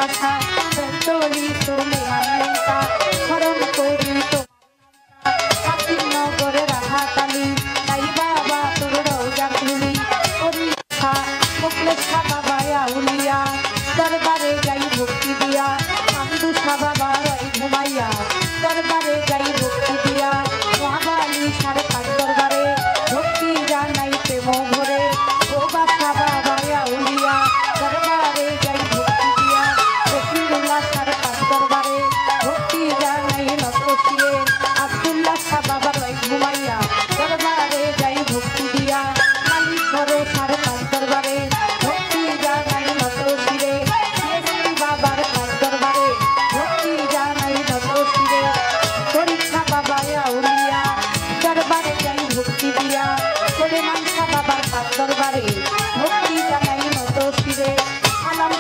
ভালোবাসা চলি তুমি আনন্তা স্মরণ করি তো নগরে রাহাতালি তাই বাবা তোর রোজা খুলি পরীক্ষা মুখলেখা বাবা আউলিয়া দরবারে যাই ভক্তি দিয়া আন্দু বাবা রয় ঘুমাইয়া দরবারে যাই ভক্তি দিয়া মহাবালি সাড়ে পাঁচ দরবারে ভক্তি জানাই প্রেম ভরে ও বাবা বাবা আউলিয়া দরবারে যাই ভক্তি দিয়া রসুল্লাহ সাড়ে পাঁচ দরবারে ভক্তি জানাই নত শিরে আব্দুল্লাহ বাবা রয় ঘুমাইয়া দরবারে যাই ভক্তি দিয়া মালিক ঘরে সাড়ে পাঁচ দরবারে ভক্তি জানাই নত শিরে বাবার পাঁচ দরবারে ভক্তি জানাই নত শিরে পরীক্ষা বাবা আউলিয়া দরবারে যাই ভক্তি দিয়া করে মাংসা বাবার পাঁচ দরবারে ভক্তি জানাই নত শিরে আলম